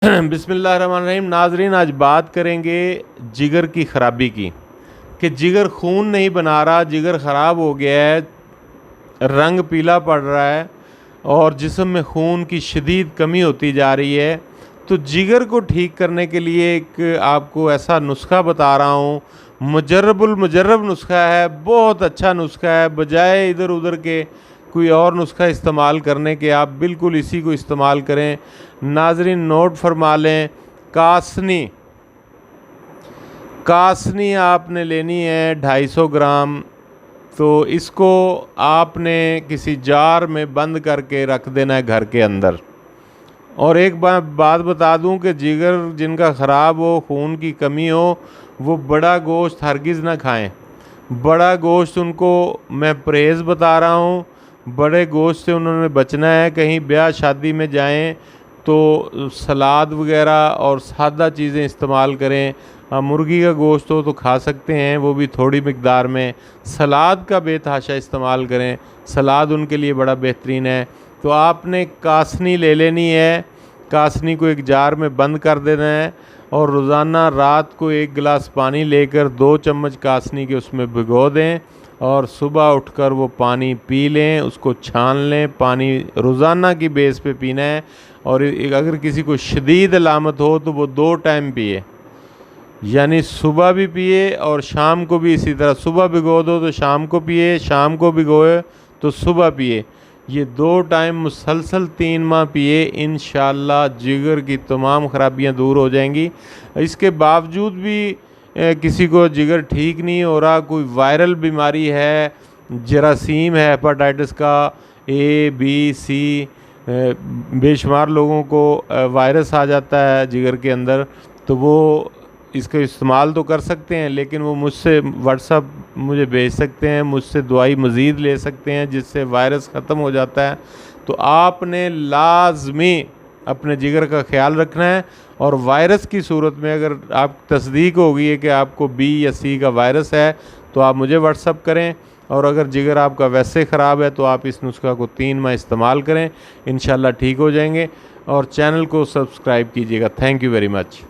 बिस्मिल्लाहिर्रहमानिर्रहीम। नाजरीन, आज बात करेंगे जिगर की ख़राबी की कि जिगर खून नहीं बना रहा, जिगर ख़राब हो गया है, रंग पीला पड़ रहा है और जिस्म में खून की शदीद कमी होती जा रही है। तो जिगर को ठीक करने के लिए एक आपको ऐसा नुस्खा बता रहा हूँ, मुजर्रब नुस्खा है, बहुत अच्छा नुस्खा है। बजाय इधर उधर के कोई और नुस्खा इस्तेमाल करने के आप बिल्कुल इसी को इस्तेमाल करें। नाजरीन, नोट फरमा लें, कासनी कासनी आपने लेनी है 250 ग्राम। तो इसको आपने किसी जार में बंद करके रख देना है घर के अंदर। और एक बात बता दूं कि जिगर जिनका ख़राब हो, खून की कमी हो, वो बड़ा गोश्त हरगिज़ ना खाएं। बड़ा गोश्त उनको मैं परहेज़ बता रहा हूँ, बड़े गोश्त से उन्होंने बचना है। कहीं ब्याह शादी में जाएं तो सलाद वगैरह और सादा चीज़ें इस्तेमाल करें। मुर्गी का गोश्त हो तो खा सकते हैं, वो भी थोड़ी मिकदार में। सलाद का बेतहाशा इस्तेमाल करें, सलाद उनके लिए बड़ा बेहतरीन है। तो आपने कासनी ले लेनी है, कासनी को एक जार में बंद कर देना है और रोज़ाना रात को 1 गिलास पानी लेकर 2 चम्मच कासनी के उसमें भिगो दें और सुबह उठकर वो पानी पी लें, उसको छान लें। पानी रोज़ाना की बेस पे पीना है। और अगर किसी को शदीद अलामत हो तो वो 2 टाइम पिए, यानी सुबह भी पिए और शाम को भी इसी तरह। सुबह भिगो दो तो शाम को पिए, शाम को भिगोए तो सुबह पिए। ये 2 टाइम मुसलसल 3 माह पिए, इंशाअल्लाह जिगर की तमाम ख़राबियाँ दूर हो जाएंगी। इसके बावजूद भी किसी को जिगर ठीक नहीं हो रहा, कोई वायरल बीमारी है, जरासीम है हेपाटाइटिस का, A B C, बेशुमार लोगों को वायरस आ जाता है जिगर के अंदर, तो वो इसका इस्तेमाल तो कर सकते हैं, लेकिन वो मुझसे व्हाट्सअप मुझे भेज सकते हैं, मुझसे दवाई मज़ीद ले सकते हैं जिससे वायरस ख़त्म हो जाता है। तो आपने लाजमी अपने जिगर का ख्याल रखना है। और वायरस की सूरत में अगर आप तस्दीक हो गई है कि आपको B या C का वायरस है तो आप मुझे व्हाट्सअप करें। और अगर जिगर आपका वैसे ख़राब है तो आप इस नुस्खा को 3 माह इस्तेमाल करें, इंशाल्लाह ठीक हो जाएंगे। और चैनल को सब्सक्राइब कीजिएगा। Thank you very much.